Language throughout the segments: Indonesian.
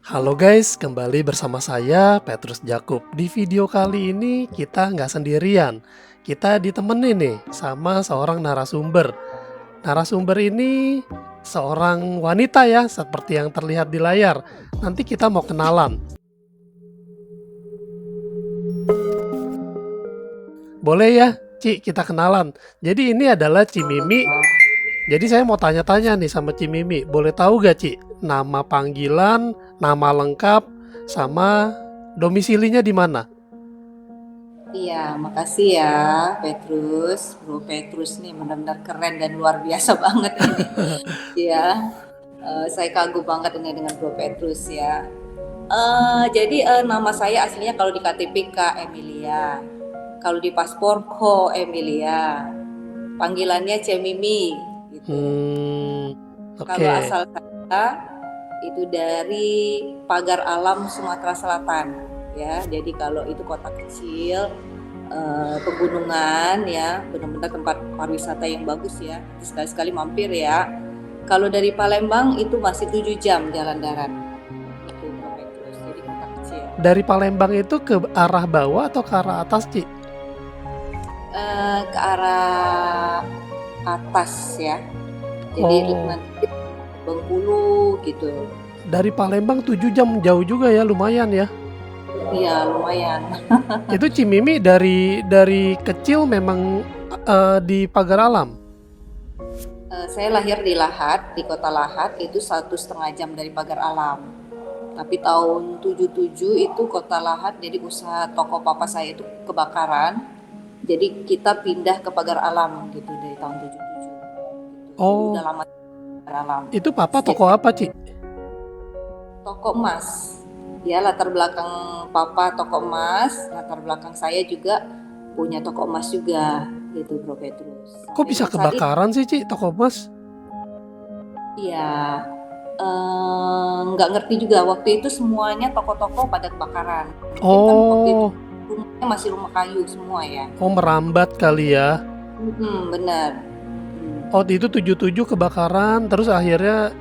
Halo guys, kembali bersama saya Petrus Jakub. Di video kali ini kita nggak sendirian. Kita ditemenin nih sama seorang narasumber. Narasumber ini seorang wanita ya, seperti yang terlihat di layar. Nanti kita mau kenalan. Boleh ya, Ci, kita kenalan. Jadi ini adalah Cimimi. Jadi saya mau tanya-tanya nih sama Cimimi. Boleh tahu gak Ci, nama panggilan, nama lengkap, sama domisilinya di mana? Iya, makasih ya Petrus. Bro Petrus nih benar-benar keren dan luar biasa banget ini. Iya, saya kagum banget ini dengan Bro Petrus ya. Jadi nama saya aslinya kalau di KTP Kak Emilia, kalau di paspor Ko Emilia, panggilannya Cemimi gitu. Hmm, Kalau oke. asal saya itu dari Pagar Alam Sumatera Selatan ya. Jadi kalau itu kota kecil, pegunungan ya, benar-benar tempat pariwisata yang bagus ya. Sekali-sekali mampir ya. Kalau dari Palembang itu masih 7 jam jalan darat. Itu Petrus. Jadi kota kecil. Dari Palembang itu ke arah bawah atau ke arah atas, Ci? Ke arah atas ya. Jadi Oh, nanti Bengkulu gitu. dari Palembang 7 jam jauh juga ya, lumayan ya. Iya, lumayan. Itu Cimimi dari kecil memang di Pagar Alam. Saya lahir di Lahat, di kota Lahat, itu 1,5 jam dari Pagar Alam. Tapi tahun 77 itu kota Lahat, jadi usaha toko papa saya itu kebakaran. Jadi kita pindah ke Pagar Alam gitu dari tahun 77. Gitu. Jadi udah Oh, lama di Pagar Alam. itu papa Sejak toko apa, Ci? toko emas. Ya, latar belakang papa toko emas, latar belakang saya juga punya toko emas juga gitu Bro Petrus. Kok Sampai bisa dengan saat ini kebakaran sih, Ci, toko emas? ya, nggak ngerti juga, waktu itu semuanya toko-toko pada kebakaran. Mungkin kan waktu itu Oh, rumahnya masih rumah kayu semua ya. oh merambat kali ya. Benar. Oh, itu 77 kebakaran, terus akhirnya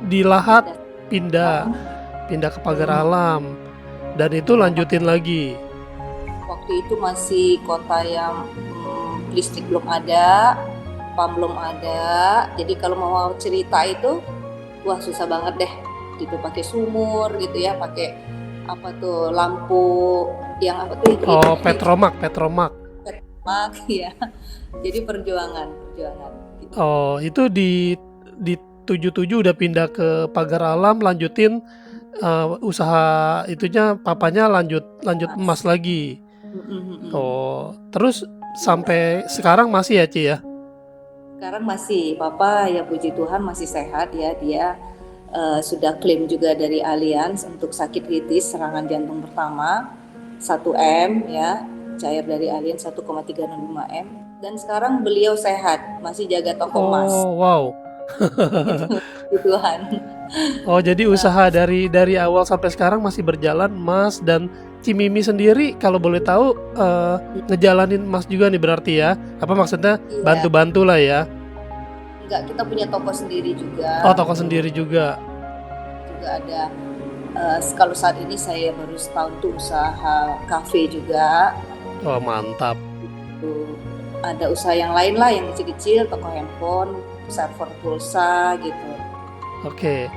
di Lahat Pindah pindah, sekarang. pindah ke Pagar Mm, Alam. Dan itu ya, lanjutin lagi. waktu itu masih kota yang listrik belum ada, PAM belum ada. Jadi kalau mau cerita itu, wah susah banget deh. Gitu pakai sumur gitu ya, pakai apa tuh lampu yang apa tuh Oh, hijau Petromak, Petromak. ya. Jadi perjuangan, perjuangan gitu. Oh, itu di 77 udah pindah ke Pagar Alam, lanjutin usaha itunya papanya lanjut lanjut emas Mas. lagi. Mm-mm. Oh, terus sampai sekarang masih ya, Ci ya? Sekarang masih papa ya puji Tuhan masih sehat ya, dia sudah klaim juga dari Allianz untuk sakit kritis serangan jantung pertama 1 M ya, cair dari Allianz 1,365 M, dan sekarang beliau sehat masih jaga toko emas. Oh, wow. Itu puji Tuhan. Oh, jadi usaha dari awal sampai sekarang masih berjalan, Mas. Dan Cimimi sendiri kalau boleh tahu ngejalanin Mas juga nih berarti ya? Apa maksudnya Iya, bantu-bantu lah ya? enggak, kita punya toko sendiri Oh, juga toko tuh, sendiri juga. juga ada. Kalau saat ini saya baru setahun tuh usaha kafe juga. Oh, mantap. Tuh, ada usaha yang lain lah yang kecil-kecil, toko handphone, server pulsa gitu. Oke.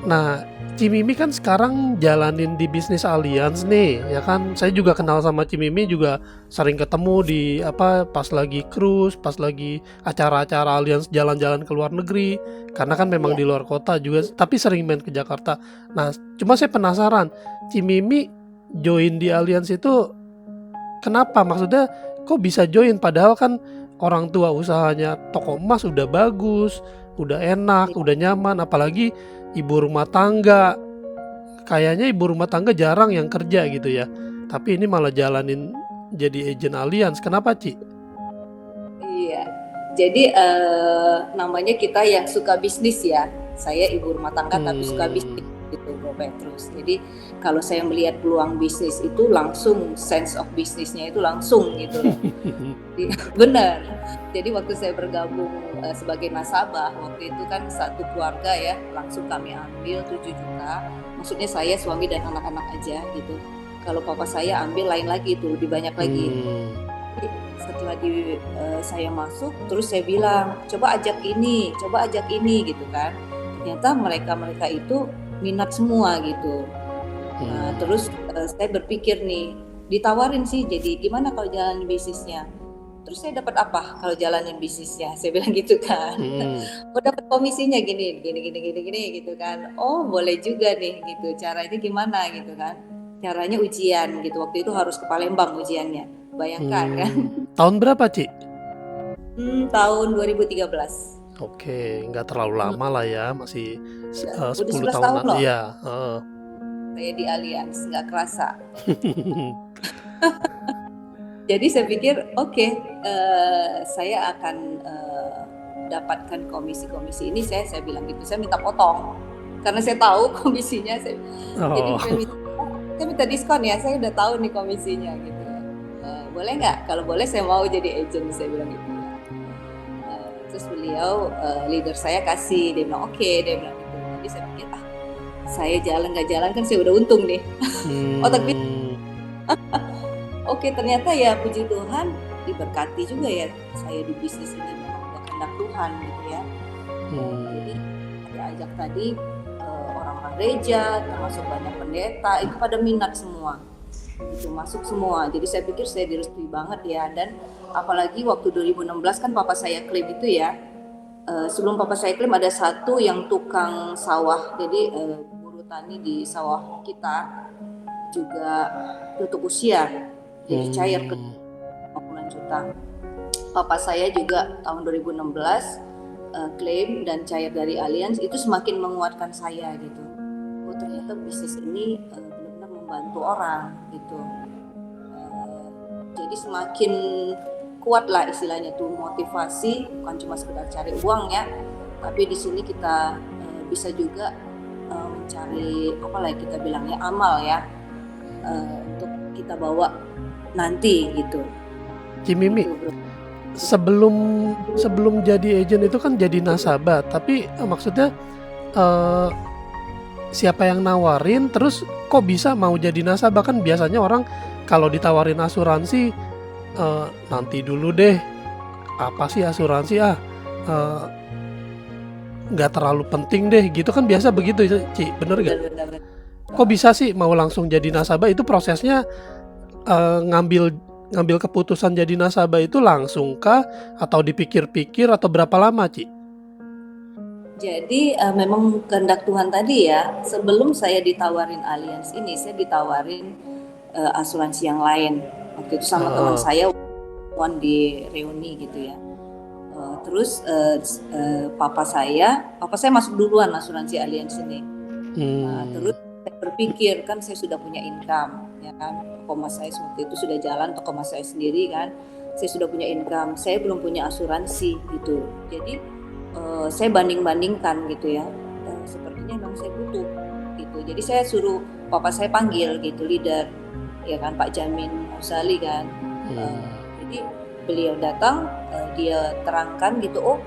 Nah, Cimimi kan sekarang jalanin di bisnis Allianz nih, ya kan? Saya juga kenal sama Cimimi juga sering ketemu di apa pas lagi cruise, pas lagi acara-acara Allianz jalan-jalan ke luar negeri. Karena kan memang Iya, di luar kota juga, tapi sering main ke Jakarta. Nah, cuma saya penasaran, Cimimi join di Allianz itu kenapa? Maksudnya kok bisa join padahal kan orang tua usahanya toko emas udah bagus, udah enak, iya, udah nyaman, apalagi ibu rumah tangga. Kayaknya ibu rumah tangga jarang yang kerja gitu ya. Tapi ini malah jalanin jadi agent Allianz. Kenapa, Ci? iya. Jadi namanya kita yang suka bisnis ya. Saya ibu rumah tangga tapi suka Hmm, bisnis. gitu Bro Petrus. Jadi kalau saya melihat peluang bisnis itu langsung sense of bisnisnya itu langsung gitu loh. Benar. Jadi waktu saya bergabung sebagai nasabah, waktu itu kan satu keluarga ya, langsung kami ambil 7 juta. Maksudnya saya, suami dan anak-anak aja gitu. Kalau papa saya ambil lain lagi itu, lebih banyak lagi. Jadi setelah saya masuk, terus saya bilang, coba ajak ini gitu kan. Ternyata mereka itu minat semua gitu. Nah, terus saya berpikir nih, ditawarin sih, jadi gimana kalau jalanin bisnisnya? Terus saya dapat apa kalau jalanin bisnisnya? Saya bilang gitu kan. Oh, dapat komisinya gini gitu kan. Oh, boleh juga nih gitu. Caranya gimana gitu kan? Caranya ujian gitu. Waktu itu harus ke Palembang ujiannya. Bayangkan kan. Tahun berapa, Ci? Tahun 2013. Oke, nggak terlalu lama lah ya, masih Udah 10 11 tahun tahunan. loh Iya, saya di Allianz, nggak kerasa. Jadi saya pikir oke, saya akan dapatkan komisi-komisi ini. Saya bilang gitu, saya minta potong karena saya tahu komisinya. Jadi saya minta diskon ya, saya udah tahu nih komisinya gitu. Boleh nggak? Kalau boleh saya mau jadi agent, saya bilang gitu ya. Terus beliau leader saya kasih, dia bilang oke, dia bilang gitu. Jadi saya pikir saya jalan nggak jalan kan saya udah untung nih. Tapi oke, ternyata ya puji Tuhan diberkati juga ya saya di bisnis ini, memang udah kehendak Tuhan gitu ya. Jadi diajak tadi orang-orang gereja, termasuk banyak pendeta, itu pada minat semua, itu masuk semua. Jadi saya pikir saya direstui banget ya. Dan apalagi waktu 2016 kan papa saya klaim itu ya. Sebelum papa saya klaim ada satu yang tukang sawah, jadi buruh tani di sawah kita juga tutup usia. Jadi cair ke 50 juta. Papa saya juga tahun 2016 klaim dan cair dari Allianz, itu semakin menguatkan saya gitu. Oh, ternyata bisnis ini benar-benar membantu orang gitu. Jadi semakin kuat lah istilahnya tuh motivasi, bukan cuma sekedar cari uang ya, tapi di sini kita bisa juga mencari apa lah kita bilangnya amal ya, untuk kita bawa nanti gitu. Cimimi, Gitu, sebelum jadi agent itu kan jadi nasabah, tapi maksudnya siapa yang nawarin, terus kok bisa mau jadi nasabah? Kan biasanya orang kalau ditawarin asuransi, nanti dulu deh, apa sih asuransi nggak terlalu penting deh, gitu kan biasa begitu, Ci, bener gak? benar-benar. Kok bisa sih mau langsung jadi nasabah? Itu prosesnya ngambil keputusan jadi nasabah itu langsung kah? Atau dipikir-pikir atau berapa lama, Ci? Jadi memang kehendak Tuhan tadi ya. Sebelum saya ditawarin Allianz ini, saya ditawarin asuransi yang lain. Waktu itu sama teman saya di reuni gitu ya. Terus papa saya masuk duluan asuransi Allianz ini. Terus saya berpikir, kan saya sudah punya income ya kan, toko emas saya seperti itu sudah jalan, toko emas saya sendiri kan, saya sudah punya income, saya belum punya asuransi gitu. Jadi saya banding-bandingkan gitu ya, sepertinya memang saya butuh gitu. Jadi saya suruh papa saya panggil gitu, leader ya kan, Pak Jamin Musali kan. Jadi beliau datang, dia terangkan gitu, oh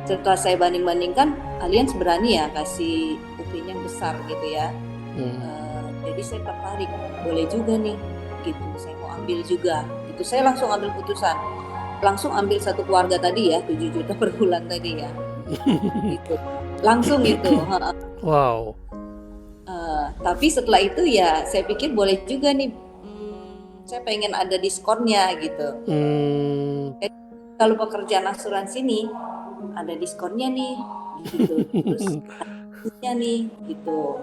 setelah saya banding-bandingkan, Allianz berani ya kasih UP-nya yang besar gitu ya. Jadi saya tertarik, boleh juga nih gitu, saya mau ambil juga gitu. Saya langsung ambil putusan, langsung ambil satu keluarga tadi ya, 7 juta per bulan tadi ya. Gitu. Langsung gitu. Wow. Tapi setelah itu ya saya pikir boleh juga nih, saya pengen ada diskonnya gitu. Jadi, kalau pekerjaan asuransi nih ada diskonnya nih gitu, terus nih gitu.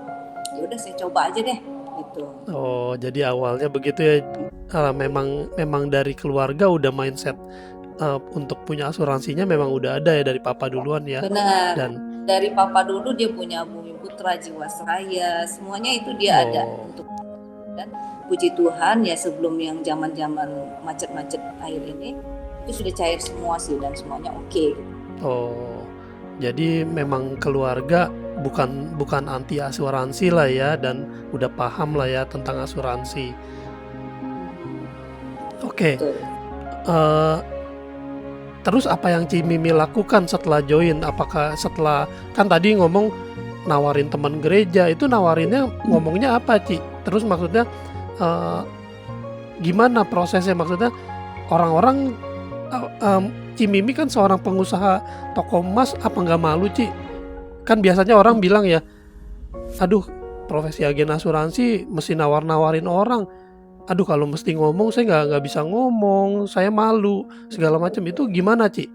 Ya udah saya coba aja deh gitu. Oh, jadi awalnya begitu ya. Memang dari keluarga udah mindset untuk punya asuransinya memang udah ada ya dari papa duluan ya. Benar. Dan dari papa dulu dia punya Bumi Putra, Jiwasraya, semuanya itu dia ada untuk. Dan puji Tuhan ya, sebelum yang zaman-zaman macet-macet air ini itu sudah cair semua sih dan semuanya oke. Oh, jadi memang keluarga bukan anti asuransi lah ya, dan udah paham lah ya tentang asuransi. Oke, Betul. eh, terus apa yang Ci Mimi lakukan setelah join? Apakah setelah, kan tadi ngomong nawarin teman gereja, itu nawarinnya ngomongnya apa Ci? Terus maksudnya eh, gimana prosesnya? Maksudnya orang-orang, Ci Mimi kan seorang pengusaha toko emas, apa nggak malu Ci? Kan biasanya orang bilang ya, aduh profesi agen asuransi mesti nawar-nawarin orang. Aduh kalau mesti ngomong saya nggak bisa ngomong, saya malu segala macam. Itu gimana Ci?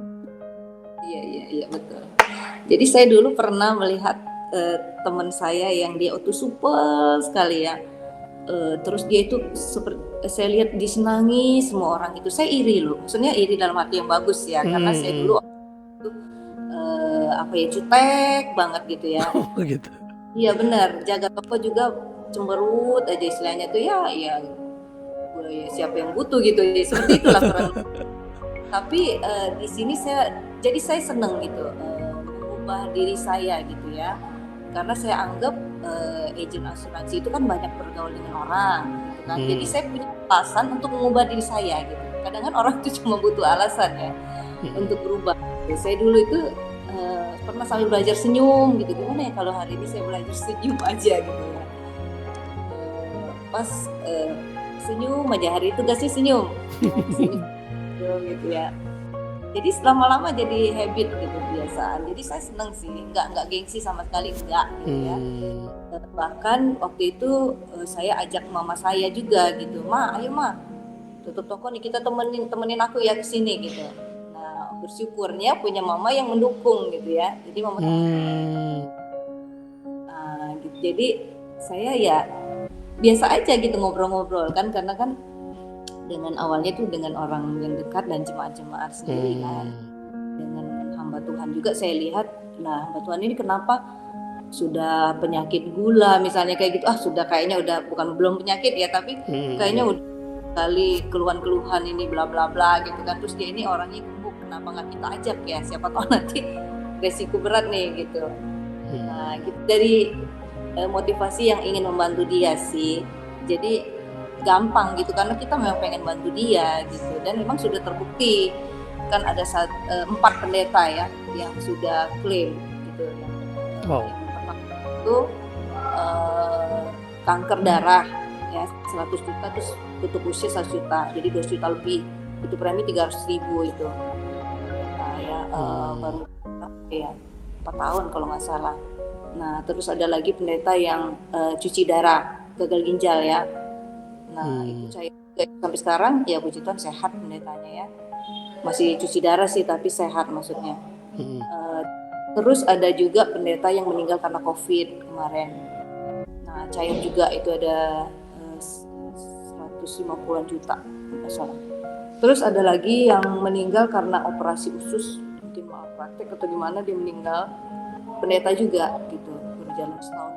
Iya, betul. Jadi saya dulu pernah melihat teman saya yang dia itu super sekali ya. Terus dia itu saya lihat disenangi semua orang itu. Saya iri loh. Maksudnya iri dalam arti yang bagus ya, karena saya dulu itu jutek banget gitu ya. Oh gitu. Iya benar, jaga toko juga cemberut aja istilahnya tuh ya siapa yang butuh gitu ya, seperti itulah kurang. Tapi di sini saya senang gitu mengubah diri saya gitu ya, karena saya anggap agen asuransi itu kan banyak bergaul dengan orang gitu kan. Jadi saya punya alasan untuk mengubah diri saya gitu. Kadang kan orang itu cuma butuh alasan ya untuk berubah. Saya dulu itu pernah sambil belajar senyum gitu. Gimana ya kalau hari ini saya belajar senyum aja gitu ya. Pas senyum aja, hari itu gasnya senyum gitu ya. Jadi lama-lama jadi habit gitu, kebiasaan. Jadi saya seneng sih, nggak gengsi sama sekali, enggak gitu ya. Bahkan waktu itu saya ajak mama saya juga gitu, Ma, ayo Ma, tutup toko nih, kita temenin aku ya kesini gitu. Nah bersyukurnya punya mama yang mendukung gitu ya. Jadi mama gitu. Jadi saya ya biasa aja gitu ngobrol-ngobrol kan, karena kan dengan awalnya tuh dengan orang yang dekat dan jemaat-jemaat sendiri kan, dengan hamba Tuhan juga saya lihat, nah hamba Tuhan ini kenapa sudah penyakit gula misalnya kayak gitu, sudah kayaknya udah belum penyakit ya, tapi kayaknya udah kali keluhan-keluhan ini bla bla bla gitu kan, terus dia ini orangnya gemuk, kenapa nggak kita ajak ya, siapa tahu nanti resiko berat nih gitu. Nah gitu, dari motivasi yang ingin membantu dia sih, jadi gampang gitu karena kita memang pengen bantu dia gitu, dan memang sudah terbukti kan ada 4 pendeta ya yang sudah klaim gitu. Yang pertama itu kanker darah ya 100 juta, terus tutup usia 1 juta, jadi 2 juta lebih, itu premi 300.000 itu. Nah ya baru ya 4 tahun kalau nggak salah. Nah terus ada lagi pendeta yang cuci darah, gagal ginjal ya. Nah itu saya sampai sekarang ya puji Tuhan sehat pendetanya ya, masih cuci darah sih tapi sehat maksudnya. Terus ada juga pendeta yang meninggal karena COVID kemarin. Nah cair juga itu ada 150-an juta masalah. Terus ada lagi yang meninggal karena operasi usus, mungkin malpraktek atau gimana dia meninggal, pendeta juga gitu, berjalan setahun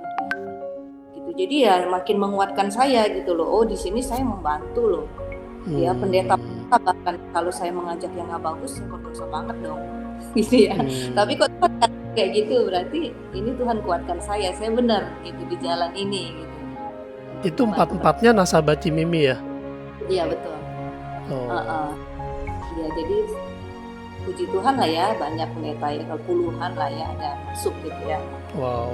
gitu. Jadi ya makin menguatkan saya gitu loh. Oh di sini saya membantu loh. Ya pendeta bahkan kalau saya mengajak yang nggak bagus, ya berdosa banget dong. Gitu ya. Tapi kok kayak gitu, berarti ini Tuhan kuatkan saya benar gitu di jalan ini gitu. Itu 4-4-nya nasabah Ci Mimi ya? Iya betul. Ya jadi puji Tuhan lah ya, banyak pendeta ya, kalau puluhan lah ya ada masuk gitu ya. Wow.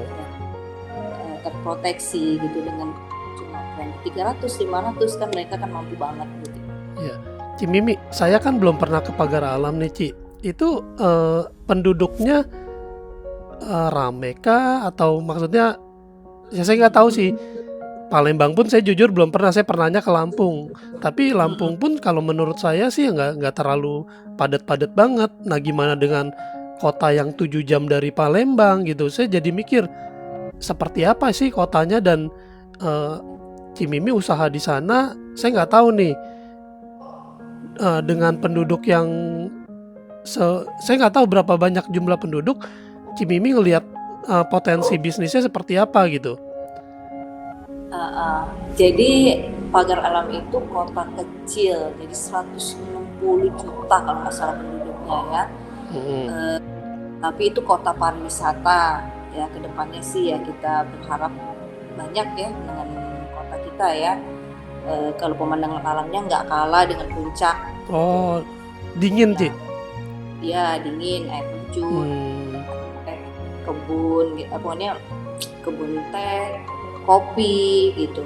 Terproteksi gitu dengan cuma 300-500 kan, mereka kan mampu banget gitu. Ya, Ci Mimi, saya kan belum pernah ke Pagar Alam nih Ci. Itu penduduknya rame kah, atau maksudnya ya saya nggak tahu sih. Palembang pun saya jujur belum pernah, saya pernahnya ke Lampung. Tapi Lampung pun kalau menurut saya sih nggak terlalu padat-padat banget. Nah gimana dengan kota yang 7 jam dari Palembang gitu? Saya jadi mikir seperti apa sih kotanya, dan Ci Mimi usaha di sana. Saya nggak tahu nih dengan penduduk yang saya nggak tahu berapa banyak jumlah penduduk, Ci Mimi ngelihat potensi bisnisnya seperti apa gitu. Jadi Pagar Alam itu kota kecil, jadi 160 juta kalau nggak salah penduduknya ya. Tapi itu kota pariwisata, Ya kedepannya sih ya kita berharap banyak ya dengan kota kita ya. Kalau pemandangan alamnya nggak kalah dengan puncak gitu. Oh, dingin, Ci? Nah, ya dingin, air terjun, Hmm, kebun, gitu. Pokoknya kebun teh, kopi gitu.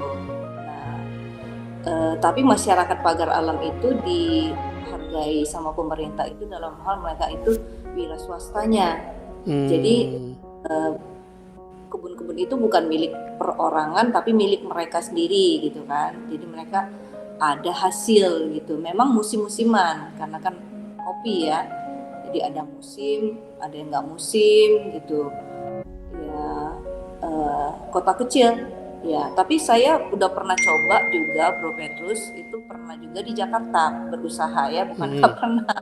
Nah, tapi masyarakat pagar alam itu dihargai sama pemerintah itu dalam hal mereka itu wira swastanya. Jadi hmm, kebun-kebun itu bukan milik perorangan tapi milik mereka sendiri gitu kan. Jadi mereka ada hasil gitu. Memang musim-musiman karena kan kopi ya. Jadi ada musim, ada yang nggak musim gitu. Ya kota kecil. Ya, tapi saya udah pernah coba juga Bro Petrus itu pernah juga di Jakarta berusaha ya, bukan nggak hmm. pernah.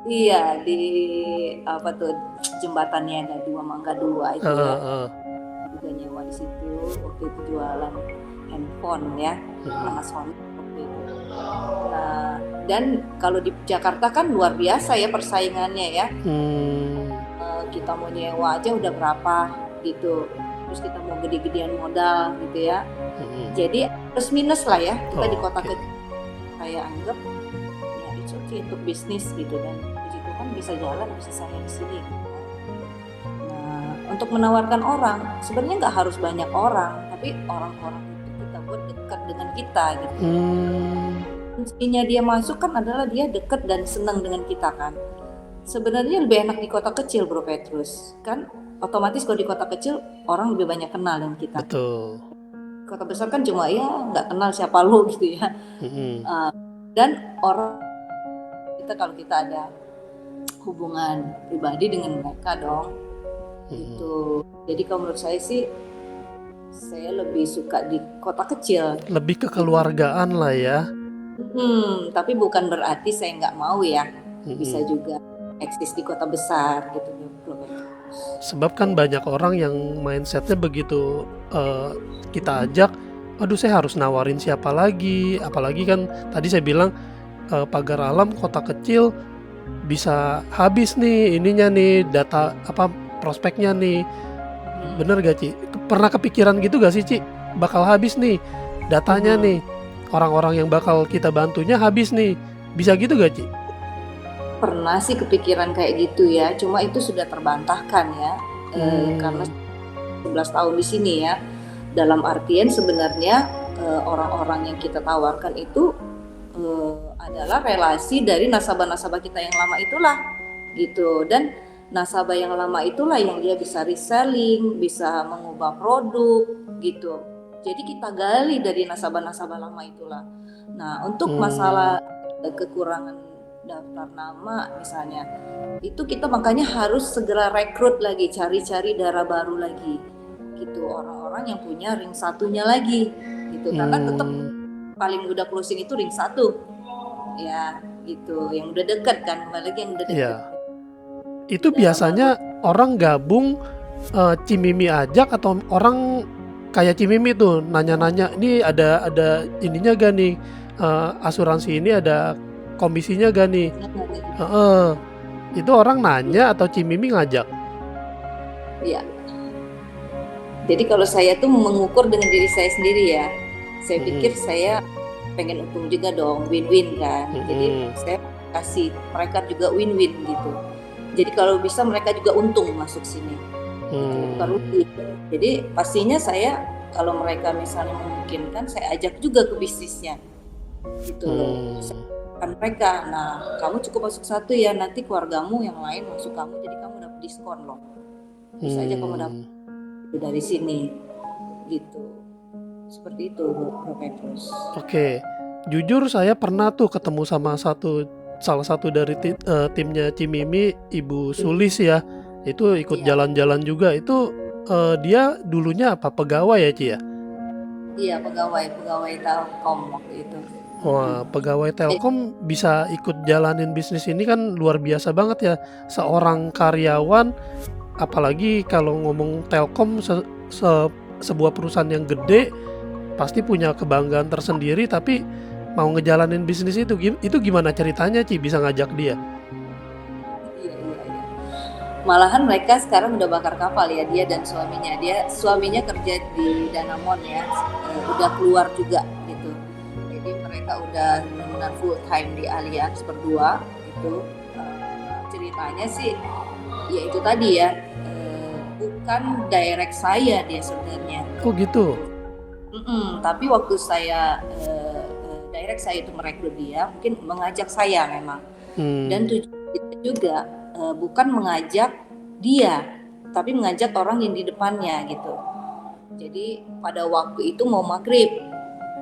Iya di apa tuh jembatan Niaga 2 Mangga 2 itu ya. Heeh, Juga nyewa di situ waktu itu jualan handphone ya heeh. Panasonic waktu itu. Nah, dan kalau di Jakarta kan luar biasa ya persaingannya ya. Hmm, Kita mau nyewa aja udah berapa gitu. Terus kita mau gede-gedean modal gitu ya. hmm. Jadi plus minus lah ya kita di kota Oke. kecil. Saya anggap ya itu okay untuk bisnis gitu dan di situ kan bisa jalan bisa saya di sini. Gitu. Nah, untuk menawarkan orang sebenarnya nggak harus banyak orang, tapi orang-orang itu kita buat dekat dengan kita gitu. Hmm, Kuncinya dia masuk kan adalah dia dekat dan senang dengan kita kan. Sebenarnya lebih enak di kota kecil Bro Petrus kan otomatis kalau di kota kecil orang lebih banyak kenal dengan kita. betul. Kota besar kan cuma ya nggak kenal siapa lu gitu ya. Hmm, Dan orang kita kalau kita ada hubungan pribadi dengan mereka dong hmm. gitu. Jadi kalau menurut saya sih saya lebih suka di kota kecil Lebih gitu. kekeluargaan lah ya. Tapi bukan berarti saya nggak mau ya. Bisa Hmm. juga eksis di kota besar gitu Bro Petrus. Sebab kan banyak orang yang mindsetnya begitu kita ajak, aduh saya harus nawarin siapa lagi, apalagi kan tadi saya bilang pagar alam kota kecil bisa habis nih ininya nih data apa prospeknya nih, Hmm. bener gak Ci? Pernah kepikiran gitu gak sih Ci? Bakal habis nih datanya Mhm. nih, orang-orang yang bakal kita bantunya habis nih, bisa gitu gak Ci? Pernah sih kepikiran kayak gitu ya, cuma itu sudah terbantahkan ya, karena Hmm, 11 tahun di sini ya. Dalam artian sebenarnya orang-orang yang kita tawarkan itu adalah relasi dari nasabah-nasabah kita yang lama itulah gitu dan nasabah yang lama itulah yang dia bisa reselling, bisa mengubah produk gitu. Jadi kita gali dari nasabah-nasabah lama itulah. Nah, untuk hmm, masalah kekurangan daftar nama misalnya, itu kita makanya harus segera rekrut lagi, cari-cari darah baru lagi gitu orang-orang yang punya ring satunya lagi gitu karena tetap hmm, paling udah closing itu ring satu ya gitu yang udah deket kan kembali lagi yang udah deket ya. Itu darah baru. biasanya orang gabung Cimimi ajak atau orang kayak Cimimi tuh nanya-nanya, "Ini ada ininya gak nih, asuransi ini ada komisinya gak nih?" Heeh, itu orang nanya atau Cimimi ngajak? Ya, jadi kalau saya tuh mengukur dengan diri saya sendiri ya, saya pikir Mhm, saya pengen untung juga dong, win-win kan. Jadi mhm, saya kasih mereka juga win-win gitu. Jadi kalau bisa mereka juga untung masuk sini gitu, bukan mmm, rugi. Jadi pastinya saya kalau mereka misalnya memungkinkan saya ajak juga ke bisnisnya gitu loh. Saya mmm, akan mereka, nah kamu cukup masuk satu ya, nanti keluargamu yang lain masuk kamu, jadi kamu dapat diskon loh. Bisa aja kamu dapat mmm, dari sini gitu. Seperti itu Bro Petrus. oke. Jujur saya pernah tuh ketemu sama salah satu dari timnya Cimimi, Ibu Sulis ya, itu ikut Iya, jalan-jalan juga, itu, dia dulunya apa, pegawai ya, Ci, ya? iya pegawai pegawai Telkom waktu itu. Mm-mm. Wah, pegawai Eh, Telkom bisa ikut jalanin bisnis ini kan luar biasa banget ya. Seorang karyawan, apalagi kalau ngomong Telkom sebuah perusahaan yang gede, pasti punya kebanggaan tersendiri, tapi mau ngejalanin bisnis itu, itu gimana ceritanya Ci bisa ngajak dia? iya iya iya. Malahan mereka sekarang udah bakar kapal ya, dia dan suaminya. Suaminya kerja di Danamon ya, udah keluar juga gitu. Jadi mereka udah benar-benar full time di Allianz berdua gitu. Ceritanya sih ya itu tadi ya, bukan direct saya dia sebenarnya. Oh gitu. Tapi waktu saya direct saya itu merekrut dia, mungkin mengajak saya memang. Dan tujuan kita juga bukan mengajak dia, tapi mengajak orang yang di depannya gitu. Jadi pada waktu itu mau maghrib.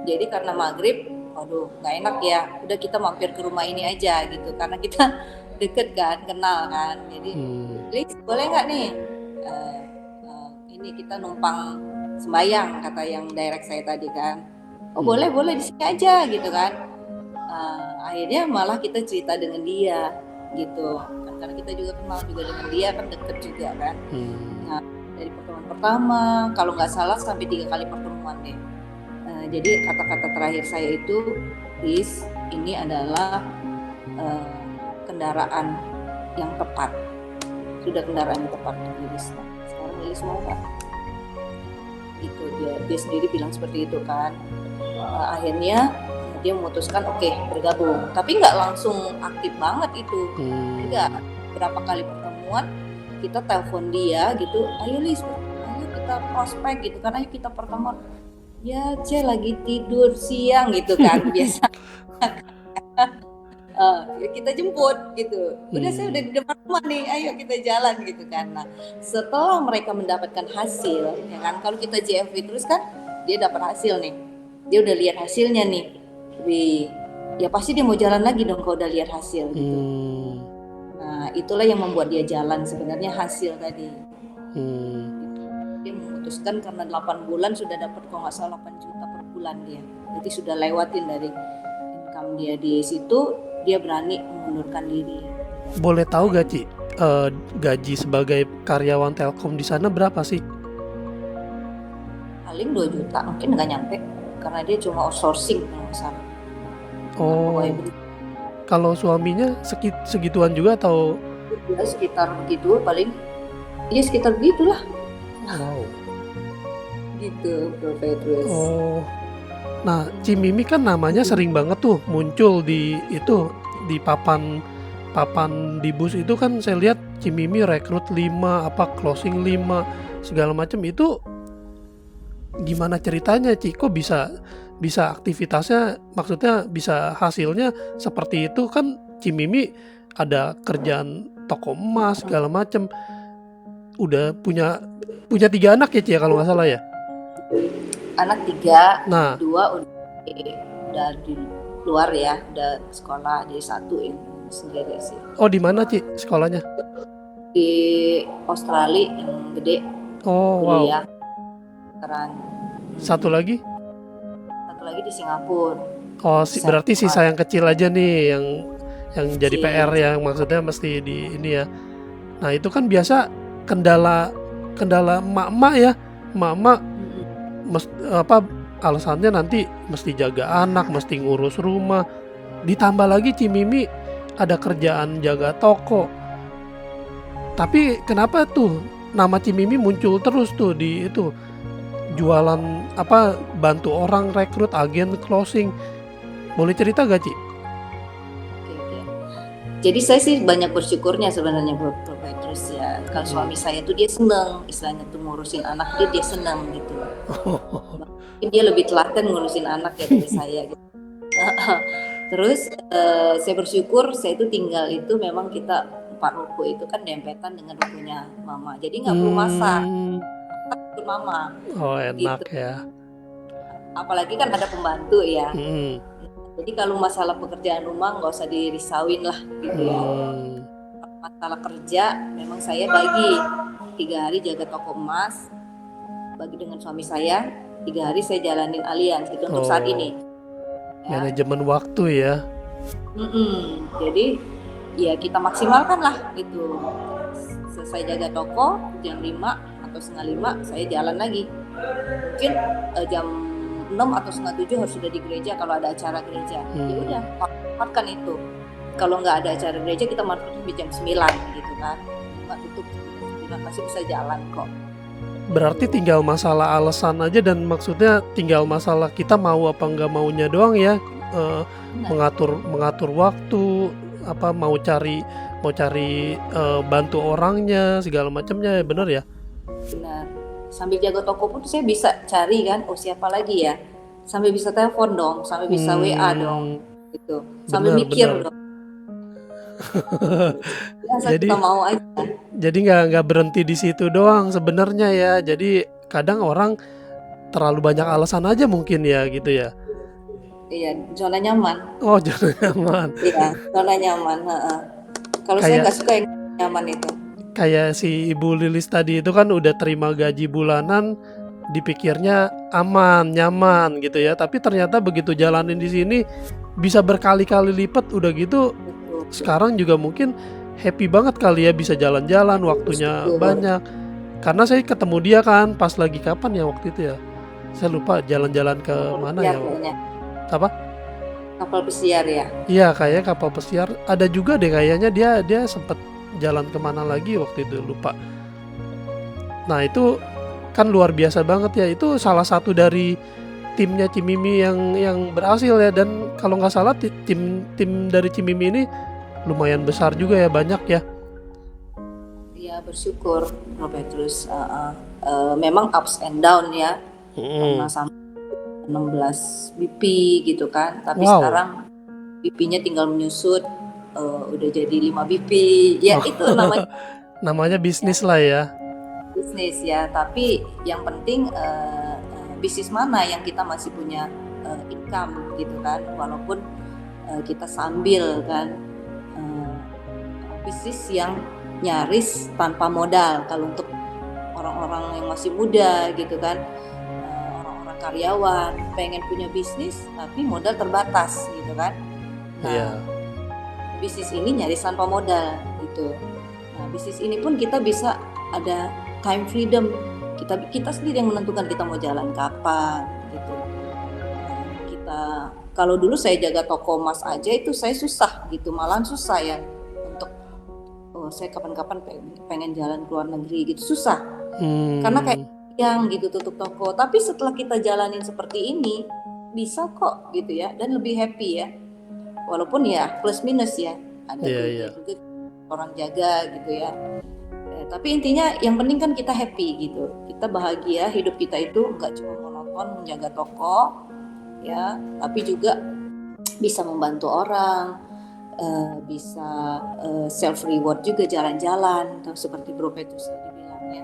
Jadi karena maghrib, waduh nggak enak ya. Udah kita mampir ke rumah ini aja gitu, karena kita deket kan, kenal kan. Jadi, Liz boleh nggak nih? Ini kita numpang sembayang, kata yang direct saya tadi kan. Oh boleh di sini aja gitu kan. Akhirnya malah kita cerita dengan dia gitu kan, karena kita juga kenal juga dengan dia kan, deket juga kan. Nah dari pertemuan pertama kalau nggak salah sampai 3 kali pertemuan deh. Jadi kata-kata terakhir saya itu, Liz, ini adalah kendaraan yang tepat, sudah kendaraan yang tepat untuk Liz. Sekarang Liz mau nggak? Itu dia sendiri bilang seperti itu kan. Akhirnya dia memutuskan oke, bergabung, tapi nggak langsung aktif banget itu. Enggak, berapa kali pertemuan kita telepon dia gitu, ayo Liz, ayo kita prospek gitu kan, ayo kita pertemuan. Ya lagi tidur siang gitu kan. Biasa ya kita jemput gitu. Udah saya udah di depan rumah nih, ayo kita jalan gitu kan. Nah setelah mereka mendapatkan hasil ya kan, kalau kita JFW terus kan dia dapat hasil nih, dia udah lihat hasilnya nih, ya pasti dia mau jalan lagi dong kalau udah lihat hasil gitu. Nah itulah yang membuat dia jalan sebenarnya, hasil tadi. Dia memutuskan karena 8 bulan sudah dapat kalau nggak salah 8 juta per bulan dia, jadi sudah lewatin dari income dia di situ, dia berani mengundurkan diri. Boleh tahu gak Ci, gaji sebagai karyawan Telkom di sana berapa sih? Paling 2 juta, mungkin nggak nyampe, karena dia cuma outsourcing kalau nggak salah. Oh, kalau suaminya segituan juga atau? Ya sekitar begitu paling, ya sekitar begitulah. Wow. Gitu Bro Petrus. Oh, nah Cimimi kan namanya sering banget tuh muncul di itu, di papan di bus itu kan saya lihat Cimimi rekrut 5, closing 5 segala macam. Itu gimana ceritanya Ci? Kok bisa aktivitasnya, maksudnya bisa hasilnya seperti itu? Kan Cimimi ada kerjaan toko emas segala macam, udah punya 3 anak ya Ci ya kalau nggak salah ya? Anak 3, nah 2 udah di luar ya, udah sekolah, jadi 1 yang sendiri sih. Oh di mana Ci sekolahnya? Di Australia yang gede. Oh kuliah. Wow. Keren. Satu lagi di Singapura. Oh berarti sisa yang kecil aja nih yang jadi PR, yang maksudnya mesti di ini ya. Nah itu kan biasa kendala emak-emak ya, emak-emak alasannya nanti mesti jaga anak, mesti ngurus rumah, ditambah lagi Cimimi ada kerjaan jaga toko. Tapi kenapa tuh nama Cimimi muncul terus tuh di itu, jualan bantu orang rekrut, agen closing? Boleh cerita gak Ci? Oke. Jadi saya sih banyak bersyukurnya sebenarnya Bro Petrus ya. Kalau suami saya tuh dia seneng, istilahnya tuh ngurusin anak dia seneng gitu. Dia lebih telaten ngurusin anak ya dari saya gitu. Terus saya bersyukur saya itu tinggal itu memang kita 4 ruko itu kan dempetan dengan rukonya mama. Jadi nggak perlu masak untuk mama. Oh enak gitu. ya. Apalagi kan ada pembantu ya. Jadi kalau masalah pekerjaan rumah nggak usah dirisauin lah gitu ya. Masalah kerja memang saya bagi 3 hari jaga toko emas, bagi dengan suami saya, 3 hari saya jalanin Allianz gitu untuk saat ini. Ya. Manajemen waktu ya. Jadi ya kita maksimalkan lah gitu. Selesai jaga toko jam 5 atau setengah 5 saya jalan lagi. Mungkin jam 6 atau setengah 7 harus sudah di gereja kalau ada acara gereja. Ya udah, manfaatkan itu. Kalau nggak ada acara gereja kita manfaatkan di jam 9 gitu kan. Nggak tutup masih bisa jalan kok. Berarti Gitu. tinggal masalah alasan aja dan maksudnya tinggal masalah kita mau apa nggak maunya doang ya, eee, Benar, mengatur waktu, apa mau cari, bantu orangnya segala macamnya, bener ya? benar. Sambil jaga toko pun saya bisa cari kan, oh siapa lagi ya? Sambil bisa telepon dong, sambil bisa WA dong, Mmm, gitu. Sambil bener mikir bener. dong. Biasa kita Jadi mau aja. nggak berhenti di situ doang sebenarnya ya. Jadi kadang orang terlalu banyak alasan aja mungkin ya gitu ya? Iya, zona nyaman. Oh zona nyaman. Iya, zona nyaman. Heeh. Kalau saya Kayak nggak suka yang nyaman itu. kayak si Ibu Lilis tadi itu kan udah terima gaji bulanan, dipikirnya aman, nyaman gitu ya. Tapi ternyata begitu jalanin di sini bisa berkali-kali lipat udah gitu. Betul. Sekarang juga mungkin happy banget kali ya bisa jalan-jalan, waktunya Bersyukur. banyak. Karena saya ketemu dia kan pas lagi kapan ya waktu itu ya. Saya lupa jalan-jalan ke Kapal mana pesiar ya. kayaknya. Apa? Kapal pesiar ya. Iya kayaknya kapal pesiar. Ada juga deh kayaknya dia sempet jalan kemana lagi waktu itu lupa. Nah itu kan luar biasa banget ya. Itu salah satu dari timnya Cimimi yang berhasil ya. Dan kalau nggak salah tim dari Cimimi ini lumayan besar juga ya, banyak ya. Iya, bersyukur Bro Petrus. Memang ups and down ya. Pernah sampai 16 BP gitu kan. Tapi Wow. sekarang BP-nya tinggal menyusut, udah jadi 5 BP. Ya itu namanya Namanya bisnis lah ya. bisnis ya. Tapi yang penting bisnis mana yang kita masih punya income gitu kan. Walaupun kita sambil kan bisnis yang nyaris tanpa modal. Kalau untuk orang-orang yang masih muda gitu kan, orang-orang karyawan pengen punya bisnis tapi modal terbatas gitu kan. Nah, Iya. bisnis ini nyaris tanpa modal gitu. Nah, bisnis ini pun kita bisa ada time freedom. Kita sendiri yang menentukan kita mau jalan kapan gitu. Kita kalau dulu saya jaga toko emas aja itu saya susah gitu, malahan susah ya untuk saya kapan-kapan pengen jalan ke luar negeri gitu, susah. Karena kayak yang gitu tutup toko. Tapi setelah kita jalanin seperti ini bisa kok gitu ya, dan lebih happy ya. Walaupun ya plus minus ya, ada duitnya juga orang jaga gitu ya. Tapi intinya yang penting kan kita happy gitu, kita bahagia, hidup kita itu nggak cuma monoton menjaga toko ya, tapi juga bisa membantu orang, bisa self reward juga, jalan-jalan seperti Bro Petrus tadi bilang ya,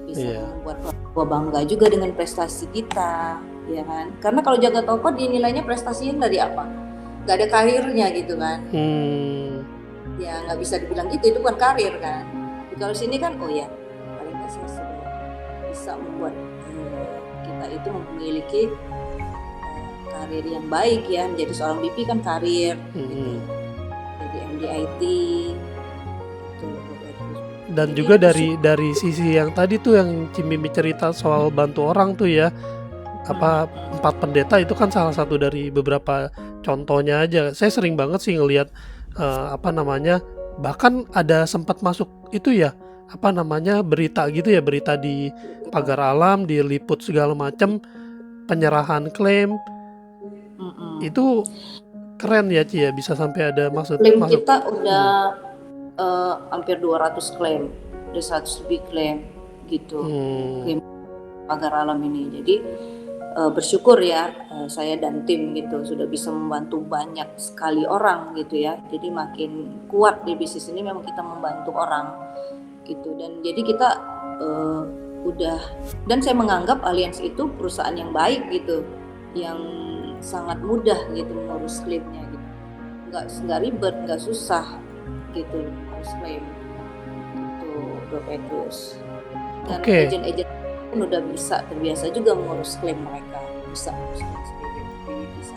bisa membuat orang bangga juga dengan prestasi kita ya kan. Karena kalau jaga toko dinilainya prestasinya dari apa? Gak ada karirnya gitu kan. Ya nggak bisa dibilang gitu, itu bukan karir kan. Kalau sini kan oh ya paling nggak saya sudah bisa membuat kita itu memiliki karir yang baik ya, menjadi seorang BP kan karir gitu. Jadi MDIT gitu. Dan jadi, juga dari sisi yang tadi tuh yang Cimimi cerita soal bantu orang tuh ya, apa 4 pendeta itu kan salah satu dari beberapa contohnya aja. Saya sering banget sih ngelihat bahkan ada sempat masuk itu ya, berita gitu ya, berita di Pagar Alam, diliput segala macam, penyerahan klaim. Itu keren ya Ci ya, bisa sampai ada klaim kita udah hampir 200 klaim, udah 100 lebih klaim gitu. Klaim Pagar Alam ini. Jadi bersyukur ya saya dan tim gitu sudah bisa membantu banyak sekali orang gitu ya. Jadi makin kuat di bisnis ini memang kita membantu orang gitu. Dan jadi kita udah, dan saya menganggap Allianz itu perusahaan yang baik gitu, yang sangat mudah gitu mengurus klaimnya gitu. Nggak ribet, nggak susah gitu mengurus klaim gitu Bro Petrus. Dan agent-agent pun udah terbiasa juga mengurus klaim mereka, bisa mengurus klaim sendiri. Bisa.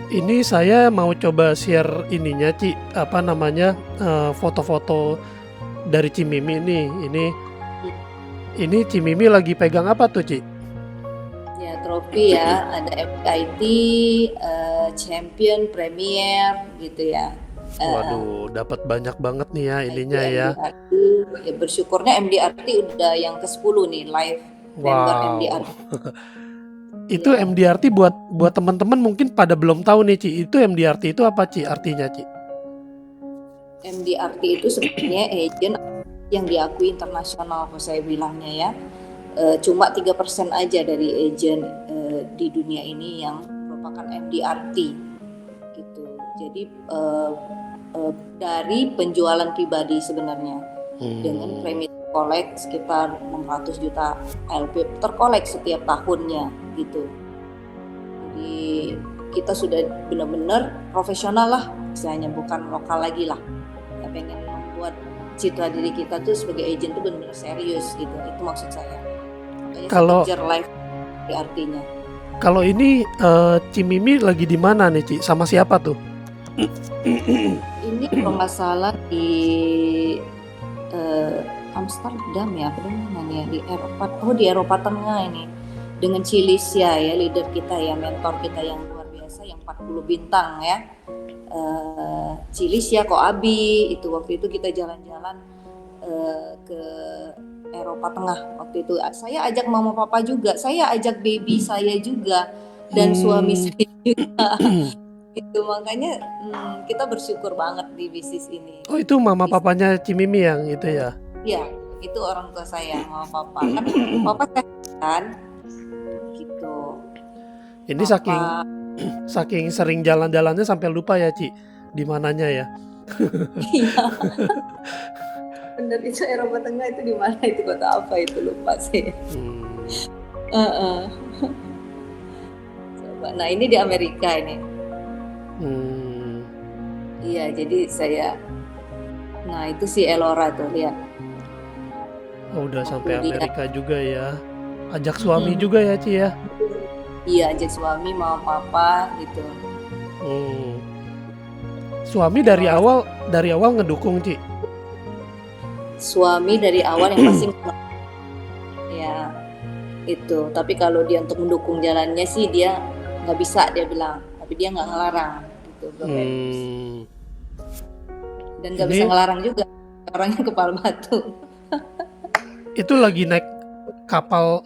Ini saya mau coba share ininya Ci, foto-foto dari Cimimi nih. Ini Cimimi lagi pegang apa tuh Ci? Ya trofi ya, ada MIT, Champion, Premier gitu ya. Eh, Waduh, dapat banyak banget nih ya Nah, itu ininya ya. MDRT, ya bersyukurnya MDRT udah yang ke-10 nih, live member Wow. MDRT. Itu Iya, MDRT buat buat teman-teman mungkin pada belum tahu nih Ci. Itu MDRT itu apa Ci artinya Ci? MDRT itu sebenarnya agent yang diakui internasional, kalau saya bilangnya ya. Cuma 3% aja dari agent di dunia ini yang merupakan MDRT gitu. Jadi dari penjualan pribadi sebenarnya, dengan Hmm. premi terkolek sekitar 600 juta LP terkolek setiap tahunnya gitu. Jadi kita sudah benar-benar profesional lah, istilahnya bukan lokal lagi lah. Kita pengen membuat citra diri kita tuh sebagai agent tuh benar-benar serius gitu. Itu maksud saya. Makanya saya Kalau kejar live di artinya. kalau ini Cimimi lagi di mana nih Ci? Sama siapa tuh? Ini kalau nggak salah di Amsterdam ya, apa namanya ya, di Eropa. Oh, di Eropa Tengah ini. Dengan Cilisya ya, leader kita ya, mentor kita yang luar biasa, yang 40 bintang ya. Cilisya, Koabi, itu waktu itu kita jalan-jalan ke Eropa Tengah waktu itu. Saya ajak mama papa juga, saya ajak baby saya juga, dan suami Hmm. saya juga. Itu makanya kita bersyukur banget di bisnis ini. Oh itu mama Bis- papanya Cimimi yang itu ya? Ya, itu orang tua saya, mama papa. Kan papa sehat kan, gitu. Ini saking Papa, saking sering jalan-jalannya sampai lupa ya Ci di mananya ya. iya, bener itu Eropa Tengah itu di mana itu, kota apa itu, lupa sih. Hmm. Coba, nah ini di Amerika ini. Hmm. Iya, jadi saya, nah itu si Elora tuh lihat Oh, udah waktu sampai dia, Amerika juga ya. Ajak suami juga ya Ci ya. iya ajak suami mama papa gitu. Hmm. Suami Elora, dari awal ngedukung Ci. suami dari awal yang pasti ya itu. Tapi kalau dia untuk mendukung jalannya sih dia nggak bisa, dia bilang. Tapi dia nggak ngelarang gitu, Bro Petrus. Hmm. Dan nggak bisa Ini ngelarang juga, orangnya kepala batu. itu lagi naik kapal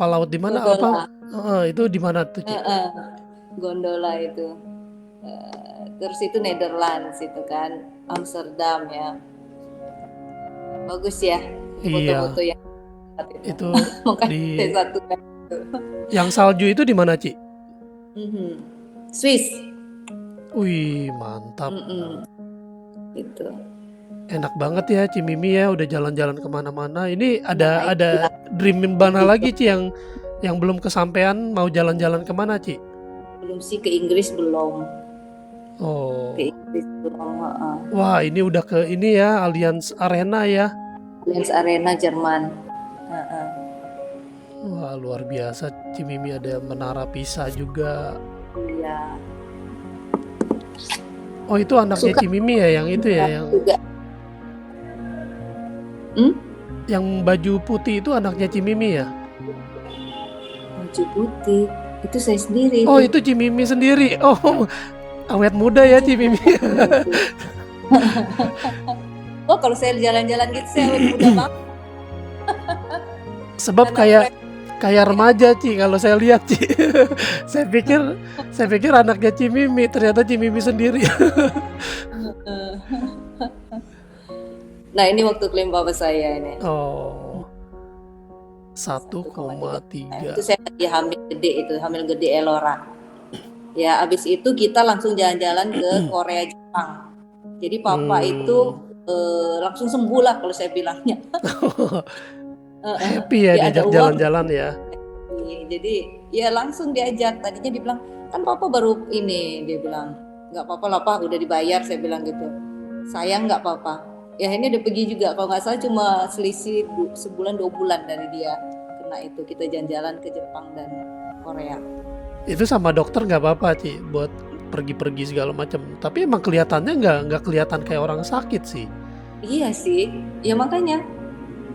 laut di mana apa? Gondola, Itu di mana tuh Ci? gondola itu. Terus itu Netherlands itu kan, Amsterdam ya. Bagus ya Iya, foto-foto yang itu. itu Makanya saya di satu kan itu. yang salju itu di mana Ci? Swiss. Wih, mantap. Gitu. Enak banget ya Cimimi ya udah jalan-jalan kemana-mana. Ini Nah ada itulah dream mana gitu. lagi Ci yang belum kesampaian mau jalan-jalan kemana Ci? Belum sih, ke Inggris belum. Ke Oh, Inggris belum. wah ini udah ke ini ya Allianz Arena ya. Allianz Arena Jerman. Wah luar biasa Cimimi ada Menara Pisa juga. Iya. Oh itu anaknya Suka Cimimi ya yang itu ya yang juga. Hmm? yang baju putih itu anaknya Cimimi ya. Baju putih. Itu saya sendiri Oh itu. itu Cimimi sendiri. Oh awet muda ya Cimimi. Oh kalau saya jalan-jalan gitu saya awet muda banget. Sebab Karena kayak remaja Ci kalau saya lihat Ci. saya pikir anaknya Cimimi, ternyata Cimimi sendiri. nah ini waktu klaim bapak saya ini. Oh, 1,3. Itu 1,3. saya lagi hamil gede Elora. Ya, abis itu kita langsung jalan-jalan ke Korea Jepang. Jadi papa itu langsung sembuh lah kalau saya bilangnya. Happy ya Dia ada diajak uang. jalan-jalan ya. Jadi ya langsung diajak. Tadinya dia bilang, kan papa baru ini, dia bilang, nggak apa-apa lah pak, udah dibayar, saya bilang gitu. Sayang nggak apa-apa. Ya ini udah pergi juga, kalau nggak salah cuma selisih sebulan 2 bulan dari dia kena itu. Kita jalan-jalan ke Jepang dan Korea. Itu sama dokter nggak apa-apa Ci buat pergi-pergi segala macam. Tapi emang kelihatannya nggak kelihatan kayak orang sakit sih. Iya sih, ya makanya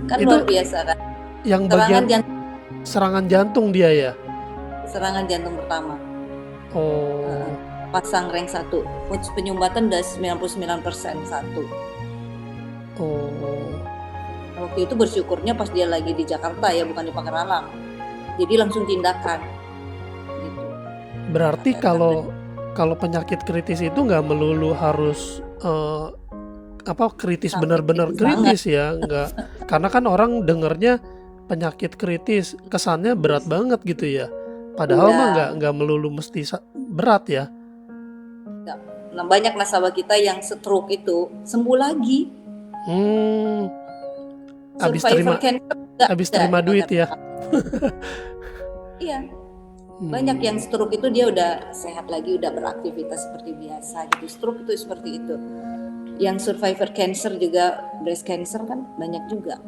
kan Itu luar biasa kan. yang bagian serangan jantung dia ya. Serangan jantung pertama. Oh, pasang rank 1. Penyumbatan udah 99% 1. Oh, Waktu itu bersyukurnya pas dia lagi di Jakarta ya, bukan di Pakralang. Jadi langsung tindakan gitu. berarti Tindakan kalau penyakit kritis itu nggak melulu harus kritis, sampai benar-benar kritis banget. kritis ya, nggak, karena kan orang dengernya penyakit kritis kesannya berat banget gitu ya. Padahal mah Iya. nggak melulu mesti berat ya. Nah, banyak nasabah kita yang stroke itu sembuh lagi. Hmm, habis Survivor terima cancer juga habis ada terima di duit ya. Pagarala. Iya, banyak yang Hmm, stroke itu dia udah sehat lagi, udah beraktivitas seperti biasa gitu. Stroke itu seperti itu. Yang survivor cancer juga, breast cancer kan banyak juga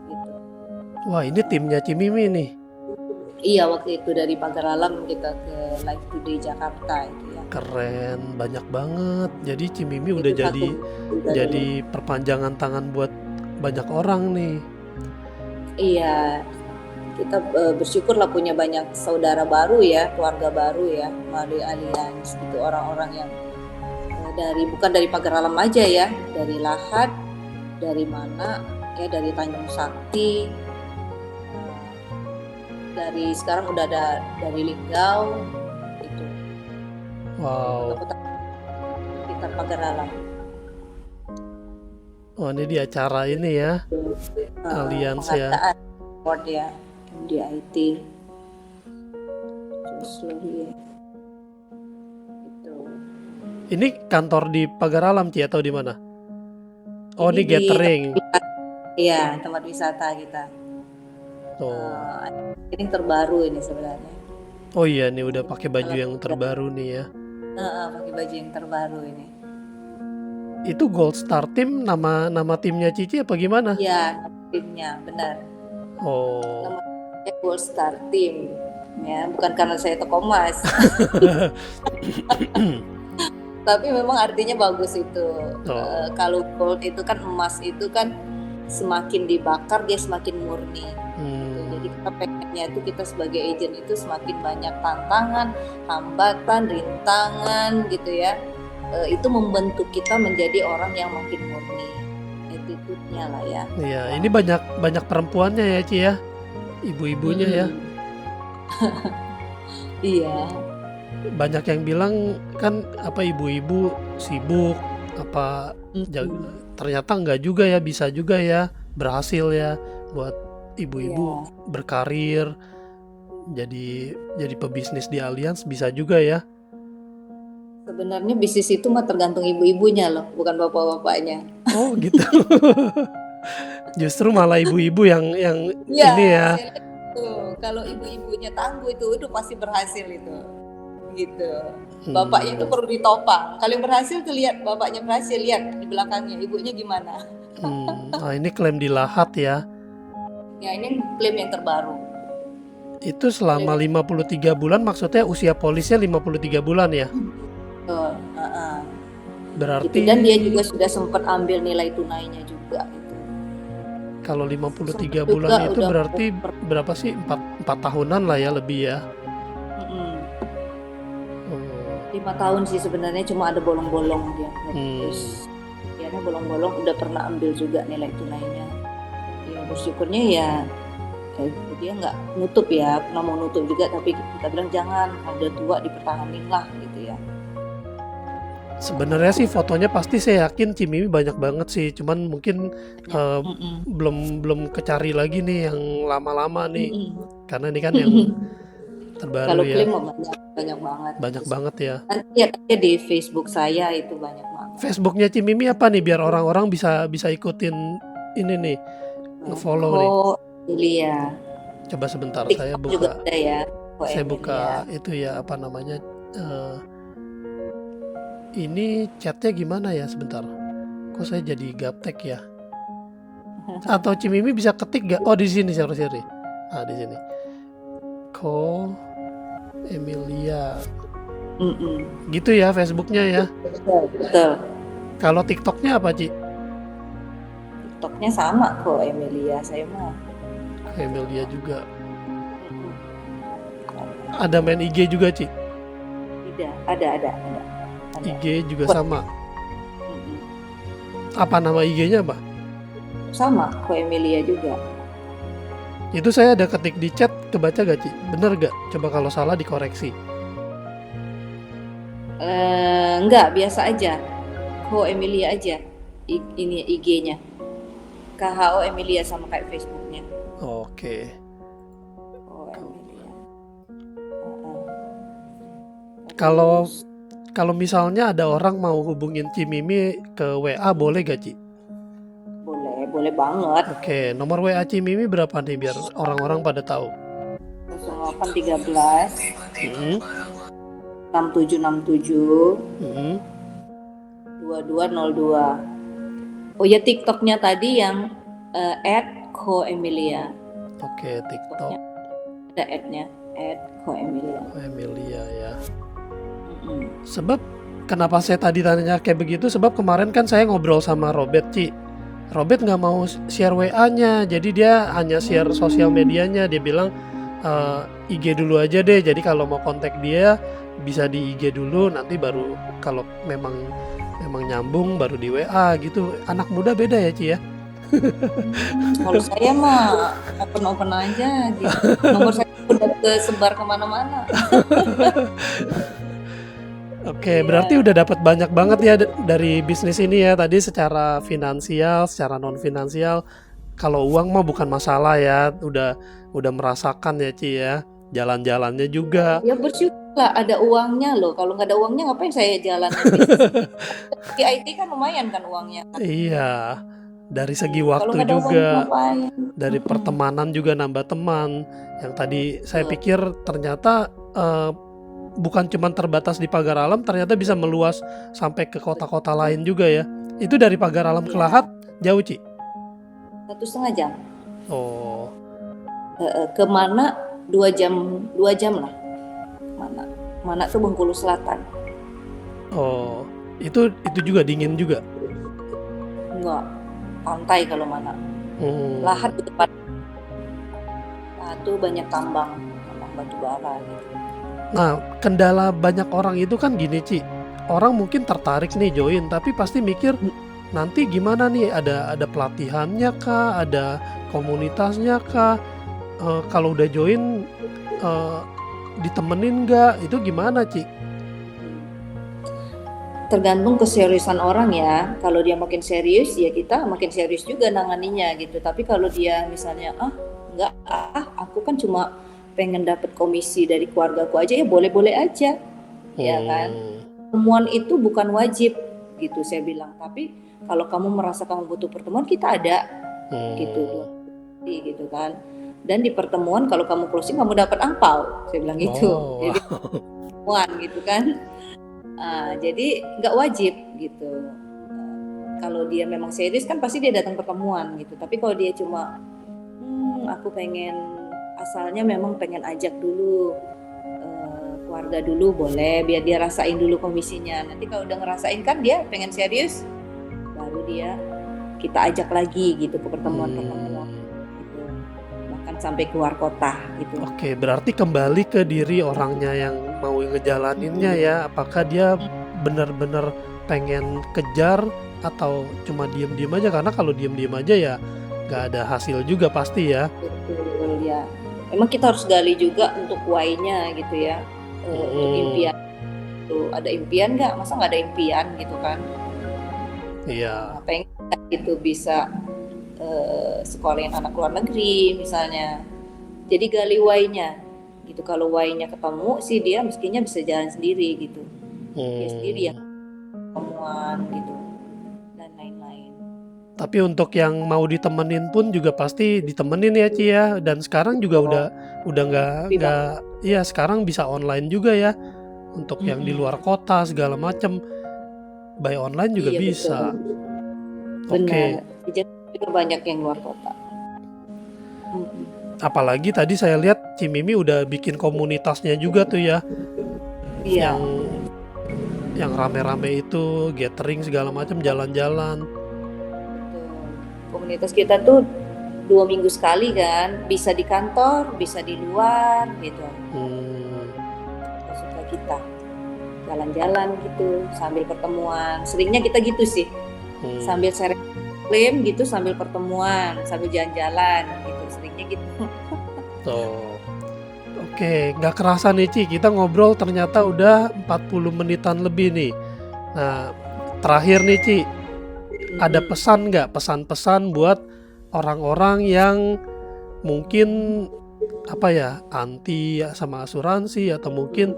gitu. wah ini timnya Cimimi nih. Iya, waktu itu dari Pagaralam kita ke Live Today Jakarta itu ya. Keren, banyak banget. Jadi Cimimi udah Itu satu dari, jadi perpanjangan tangan buat banyak orang nih. iya, kita bersyukur lah punya banyak saudara baru ya, keluarga baru ya, melalui Allianz gitu, orang-orang yang bukan dari Pagaralam aja ya, dari Lahat, dari mana ya, dari Tanjung Sakti, dari sekarang udah ada dari Linggau itu, Wow. kota-kota sekitar Pagaralam. Oh ini di acara ini ya, Allianz ya. Penghargaan award ya, MDIT terus lagi ya itu. Ini kantor di Pagaralam Ci atau di mana? Oh Ini ini di gathering. iya, tempat wisata kita. Oh. Ini terbaru ini sebenarnya. Oh iya nih udah pakai baju yang terbaru nih ya. Pakai baju yang terbaru ini. Itu Gold Star Team nama timnya Cici apa gimana? Iya, timnya benar. Oh. Namanya Gold Star Team. Ya, bukan karena saya toko emas. Tapi memang artinya bagus itu. Oh. Kalau gold itu kan, emas itu kan semakin dibakar dia semakin murni. Jadi kita pengennya itu, kita sebagai agent itu semakin banyak tantangan, hambatan, rintangan gitu ya. Itu membentuk kita menjadi orang yang makin murni, attitude-nya lah ya. Iya, ini banyak perempuannya ya Ci ya, ibu-ibunya ya. Iya. Banyak yang bilang kan apa ibu-ibu sibuk apa, ternyata enggak juga ya, bisa juga ya berhasil ya buat ibu-ibu berkarir jadi pebisnis di Allianz, bisa juga ya. Sebenarnya bisnis itu mah tergantung ibu-ibunya loh, bukan bapak-bapaknya. Oh gitu. Justru malah ibu-ibu yang Ya, ini ya. saya lihat tuh, kalau ibu-ibunya tangguh itu udah pasti berhasil itu. Gitu. Bapaknya itu perlu ditopang. Kalau yang berhasil tuh lihat bapaknya berhasil, lihat di belakangnya ibunya gimana. Nah ini klaim di Lahat ya. Ya, ini klaim yang terbaru. Itu selama 53 bulan, maksudnya usia polisnya 53 bulan ya? Berarti gitu. Dan dia juga sudah sempat ambil nilai tunainya juga gitu. Kalau 53 bulan itu berarti berapa sih? 4 tahunan lah ya, lebih ya. 5 tahun sih sebenarnya, cuma ada bolong-bolong dia. Terus dia bolong-bolong udah pernah ambil juga nilai tunainya. Ya bersyukurnya ya dia nggak nutup ya, pernah mau nutup juga, tapi kita bilang jangan, udah tua dipertahanin lah gitu ya. Sebenarnya sih fotonya pasti saya yakin Cimimi banyak banget sih, cuman mungkin belum kecari lagi nih yang lama-lama nih, karena ini kan yang terbaru. Kalau ya. klaim banyak banget. Banyak banget ya. Nanti lihat aja di Facebook saya itu banyak banget. Facebooknya Cimimi apa nih biar orang-orang bisa ikutin ini nih, nge-follow nih. Iya. Coba sebentar TikTok saya buka. Juga ada ya. Saya buka itu ya, apa namanya? Ini chatnya gimana ya, sebentar. Kok saya jadi gaptek ya? Atau Cimimi bisa ketik gak? Oh di sini sorry. Ah di sini. Ko Emilia. Gitu ya Facebooknya ya. Betul. Kalau TikToknya apa Ci? TikToknya sama kok Emilia, saya mah. Emilia juga. Ada main IG juga Ci? Tidak, ada. ada. IG juga Ko- sama. Mm-mm. Apa nama IG-nya, Mbak? Sama, Ko Emilia juga. Itu saya ada ketik di chat, kebaca gak, Ci? Bener gak? Coba kalau salah dikoreksi. Enggak, biasa aja. Ko Emilia aja. Ini IG-nya. KHO Emilia sama kayak Facebooknya. Oke. Ko Emilia. Heeh. Kalau Terus kalau misalnya ada orang mau hubungin Cimimi ke WA, boleh gak, Ci? boleh banget. Oke, nomor WA Cimimi berapa nih biar orang-orang pada tahu? 0813 Mm-mm, 6767 mm-mm. 2202. Oh ya, TikToknya tadi yang @koemilia. Oke, TikTok TikToknya ada @nya @koemilia. Emilia ya. Mm-mm. Sebab kenapa saya tadi tanya kayak begitu? Sebab kemarin kan saya ngobrol sama Robert, Ci. Robert nggak mau share WA-nya, jadi dia hanya share sosial medianya. Dia bilang IG dulu aja deh. Jadi kalau mau kontak dia bisa di IG dulu, nanti baru kalau memang nyambung baru di WA gitu. Anak muda beda ya, Ci ya. Kalau saya mah open aja gitu. Nomor saya udah kesebar kemana-mana. Oke, Iya, berarti udah dapat banyak banget ya dari bisnis ini ya. Tadi secara finansial, secara non finansial. Kalau uang mah bukan masalah ya. Udah merasakan ya, Ci ya. Jalan-jalannya juga. ya bersyukurlah ada uangnya loh. Kalau nggak ada uangnya ngapain saya jalanin bisnis ini? Di IT kan lumayan kan uangnya. Iya. Dari segi Kalau waktu nggak ada uangnya juga, ngapain? dari pertemanan juga nambah teman. Yang tadi saya Betul. pikir ternyata bukan cuma terbatas di Pagar Alam, ternyata bisa meluas sampai ke kota-kota lain juga ya. Itu dari Pagar Alam ke Iya, Lahat jauh, Ci? 1,5 jam. Oh, Kemana 2 jam lah. Mana tuh Bengkulu Selatan. oh, itu juga dingin juga. Enggak, pantai kalau mana. Lahat di depan. Lahat tuh banyak tambang batu bara gitu. Nah, kendala banyak orang itu kan gini, Ci. Orang mungkin tertarik nih join, tapi pasti mikir nanti gimana nih? Ada pelatihannya kah? Ada komunitasnya kah? Kalau udah join ditemenin nggak? Itu gimana, Ci? Tergantung keseriusan orang ya. Kalau dia makin serius ya kita makin serius juga nanganinya gitu. Tapi kalau dia misalnya enggak, aku kan cuma pengen dapat komisi dari keluargaku aja, ya boleh-boleh aja, ya kan. Pertemuan itu bukan wajib gitu saya bilang. Tapi kalau kamu merasa kamu butuh pertemuan, kita ada gitu kan. Dan di pertemuan kalau kamu closing kamu dapat angpau, saya bilang gitu. Jadi pertemuan gitu kan. Jadi nggak wajib gitu. Kalau dia memang serius kan pasti dia datang pertemuan gitu. Tapi kalau dia cuma aku pengen, asalnya memang pengen ajak dulu keluarga dulu, boleh, biar dia rasain dulu komisinya. Nanti kalau udah ngerasain kan dia pengen serius, baru dia kita ajak lagi gitu ke pertemuan-pertemuan gitu. Bahkan sampai keluar kota gitu. Oke, berarti kembali ke diri orangnya yang mau ngejalaninnya ya. Apakah dia benar-benar pengen kejar atau cuma diem-diem aja? Karena kalau diem-diem aja ya gak ada hasil juga pasti ya. Betul ya. Memang kita harus gali juga untuk why-nya gitu ya. Untuk impian. Tuh, ada impian nggak? Masa nggak ada impian gitu kan? Iya. Pengen gitu bisa sekolahin anak luar negeri misalnya. Jadi gali why-nya gitu. Kalau why-nya ketemu sih dia mestinya bisa jalan sendiri gitu. Dia sendiri yang pertemuan gitu dan lain-lain. Tapi untuk yang mau ditemenin pun juga pasti ditemenin ya, Ci ya. Dan sekarang juga udah nggak iya, sekarang bisa online juga ya. Untuk yang di luar kota segala macam, by online juga bisa. Oke. Jadi juga banyak yang luar kota. Apalagi tadi saya lihat Cimimi udah bikin komunitasnya juga tuh ya. Iya. Yang rame-rame itu gathering segala macam, jalan-jalan. Komunitas kita tuh 2 minggu sekali kan, bisa di kantor, bisa di luar gitu. Suka kita. jalan-jalan gitu sambil pertemuan. Seringnya kita gitu sih, sambil sharing klaim gitu sambil pertemuan, sambil jalan-jalan gitu, seringnya gitu. Oh, oke, nggak kerasa nih Ci, kita ngobrol ternyata udah 40 menitan lebih nih. Nah, terakhir nih Ci, ada pesan nggak, pesan-pesan buat orang-orang yang mungkin anti sama asuransi, atau mungkin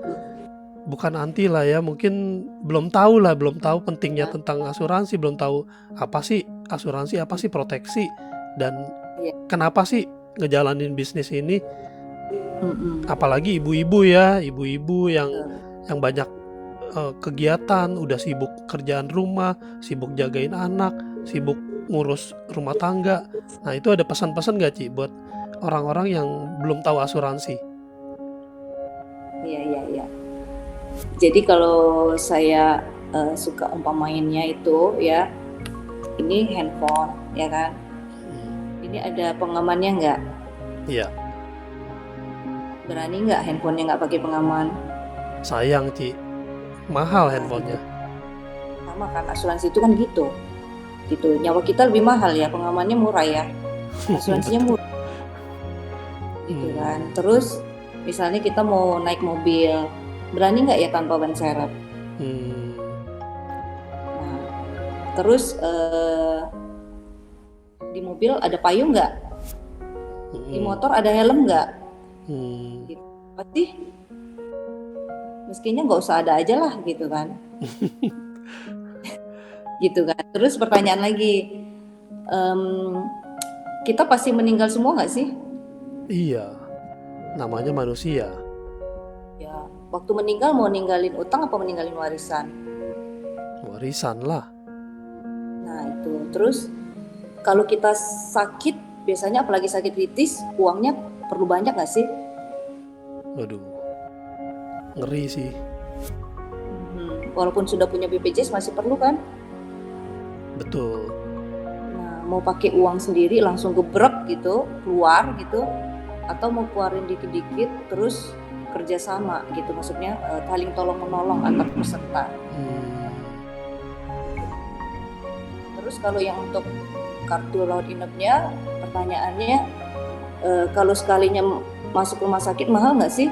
bukan anti lah ya, mungkin belum tahu pentingnya tentang asuransi, belum tahu apa sih asuransi, apa sih proteksi, dan kenapa sih ngejalanin bisnis ini. Apalagi ibu-ibu yang banyak kegiatan, udah sibuk kerjaan rumah, sibuk jagain anak, sibuk ngurus rumah tangga. Nah, itu ada pesan-pesan gak Ci buat orang-orang yang belum tahu asuransi? Iya. Jadi kalau saya suka umpamainnya itu ya, ini handphone ya kan, ini ada pengamannya nggak? Iya. Berani nggak handphonenya nggak pakai pengaman? Sayang Ci, mahal handphonenya. Sama kan, asuransi itu kan gitu, nyawa kita lebih mahal ya, pengamannya murah ya, asuransinya murah gitu kan. Terus misalnya kita mau naik mobil, berani nggak ya tanpa ban serep? Nah, terus di mobil ada payung nggak? Di motor ada helm nggak? Gitu. Pasti meskinya nggak usah ada aja lah gitu kan. Gitu kan. Terus pertanyaan lagi, kita pasti meninggal semua nggak sih? Iya, namanya manusia. Ya, waktu meninggal mau ninggalin utang apa meninggalin warisan? Warisan lah. Nah itu, terus kalau kita sakit, biasanya apalagi sakit kritis, uangnya perlu banyak nggak sih? Waduh, ngeri sih. Walaupun sudah punya BPJS masih perlu kan? Betul. Nah, mau pakai uang sendiri langsung gebrek gitu, keluar gitu, atau mau keluarin dikit-dikit terus kerjasama gitu, maksudnya saling tolong menolong antar peserta. Terus kalau yang untuk kartu rawat inapnya, pertanyaannya kalau sekalinya masuk rumah sakit mahal nggak sih?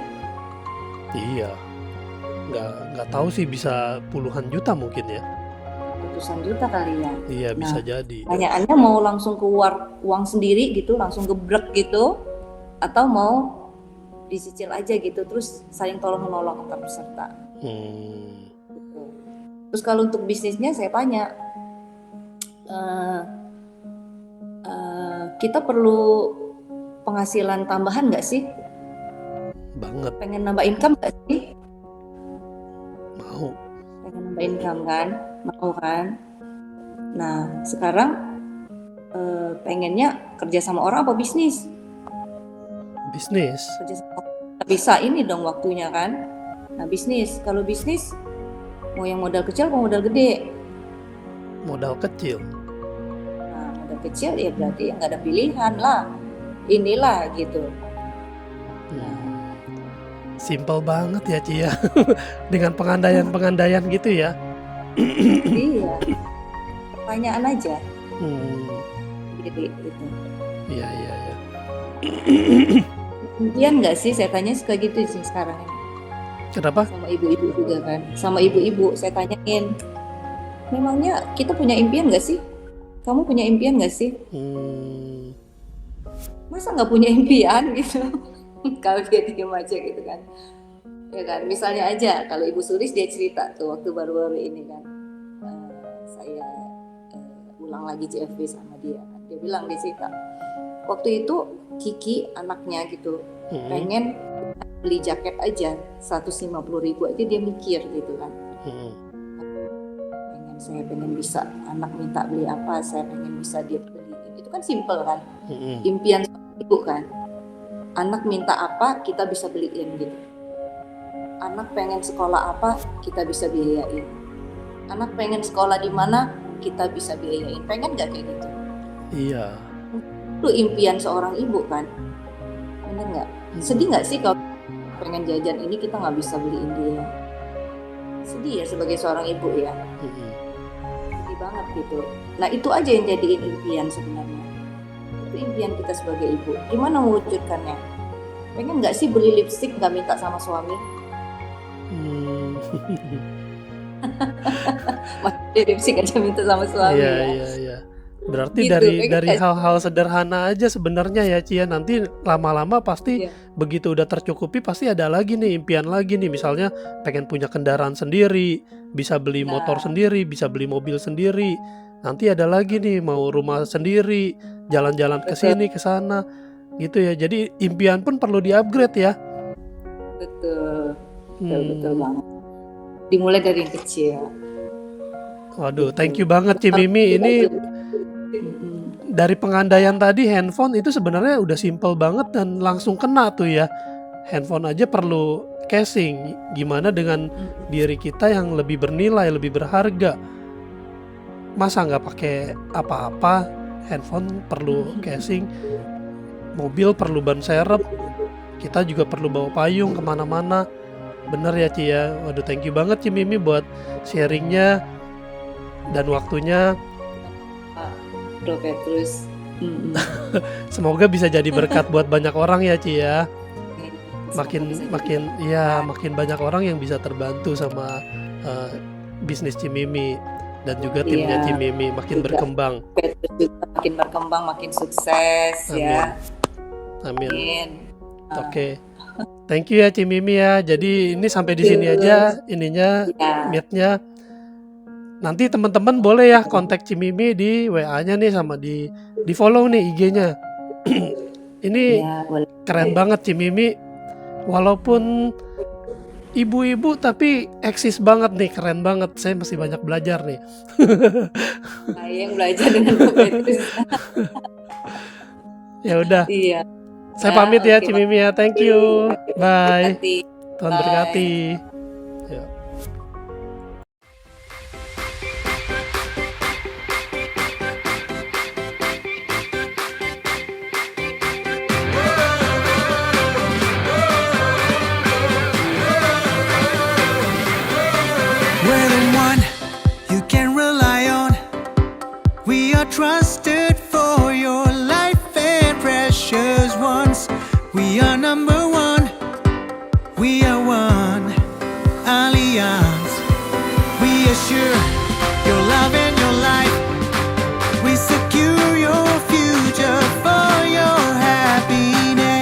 Iya, nggak tahu sih, bisa puluhan juta mungkin ya. Ratusan juta kali ya. Iya, bisa jadi. Pertanyaannya mau langsung keluar uang sendiri gitu, langsung gebrek gitu, atau mau dicicil aja gitu, terus saling tolong menolong antar peserta. Gitu. Terus kalau untuk bisnisnya saya tanya, kita perlu penghasilan tambahan nggak sih? Banget. Pengen nambah income nggak sih? Mau. Pengen nambah income kan? Mau kan? Nah sekarang pengennya kerja sama orang apa bisnis? Bisnis. Kerja sama orang bisa ini dong waktunya kan? Nah bisnis, kalau bisnis mau yang modal kecil atau modal gede? Modal kecil. Nah modal kecil ya berarti nggak ada pilihan lah, inilah gitu. Simple banget ya Ci ya. Dengan pengandaian gitu ya. Iya, pertanyaan aja. Jadi gitu. Iya. Impian nggak sih, saya tanya suka gitu sih sekarang ini. Kenapa? Sama ibu-ibu juga kan, sama ibu-ibu saya tanyain, memangnya kita punya impian nggak sih? Kamu punya impian nggak sih? Masa nggak punya impian gitu? Kalau dia diem aja gitu kan, ya kan. Misalnya aja kalau Ibu Sulis dia cerita tuh waktu baru-baru ini kan, saya ulang lagi CFW sama dia bilang, dia cerita waktu itu Kiki anaknya gitu pengen beli jaket aja 150.000 aja dia mikir gitu kan. Saya pengen bisa, anak minta beli apa saya pengen bisa dia beliin. Itu kan simple kan, impian ibu kan. Anak minta apa kita bisa beliin gitu. Anak pengen sekolah apa kita bisa biayain. Anak pengen sekolah di mana kita bisa biayain. Pengen nggak kayak gitu? Iya. Itu impian seorang ibu kan, bener nggak? Sedih nggak sih kalau pengen jajan ini kita nggak bisa beliin dia? sedih ya sebagai seorang ibu ya. Mm-mm. Sedih banget gitu. Nah itu aja yang jadiin impian sebenarnya. Itu impian kita sebagai ibu. Gimana mewujudkannya? Pengen nggak sih beli lipstik nggak minta sama suami? Hmm. Masih lipstik aja minta sama suami Iya, ya. iya, iya. Berarti Gitu, dari pengen nggak sih? hal-hal sederhana aja sebenarnya ya Cia. Nanti lama-lama pasti Iya. begitu udah tercukupi pasti ada lagi nih impian lagi nih. Misalnya pengen punya kendaraan sendiri, bisa beli motor Nah, sendiri, bisa beli mobil sendiri. Nanti ada lagi nih mau rumah sendiri, jalan-jalan ke betul, sini ke sana gitu ya. Jadi impian pun perlu di-upgrade ya. betul, betul Hmm. banget. Dimulai dari yang kecil. Waduh, Gitu. thank you banget Cimimi. Ini Mm-mm. dari pengandaian tadi handphone itu sebenarnya udah simple banget dan langsung kena tuh ya. Handphone aja perlu casing. Gimana dengan diri kita yang lebih bernilai, lebih berharga? Masa nggak pakai apa-apa? Handphone perlu casing, mobil perlu ban serep, kita juga perlu bawa payung kemana-mana. Bener ya Ci ya. Waduh, thank you banget Ci Mimi buat sharingnya dan waktunya. Bro Petrus. Mm-mm. Semoga bisa jadi berkat buat banyak orang ya Ci ya. Semoga bisa jadi Makin banyak orang yang bisa terbantu sama bisnis Cimimi dan juga timnya Iya, Cimimi makin juga berkembang. Petrus juga makin berkembang, makin sukses ya. Amin. Amin. Oke. Thank you ya Cimimi ya. Jadi ini sampai di sini aja ininya Ya, meet-nya. Nanti teman-teman boleh ya kontak Cimimi di WA-nya nih sama di follow nih IG-nya. Ini ya boleh. keren banget Cimimi. Walaupun ibu-ibu tapi eksis banget nih, keren banget. Saya masih banyak belajar nih. Saya yang belajar dengan Bro Petrus. Ya udah, Iya. saya pamit ya Oke, Cimimi ya. Thank you. Bye. makasih. Tuhan Bye. berkati. Ya. We're the one you can rely on. We are trusted for your life and precious ones. We are number one. We are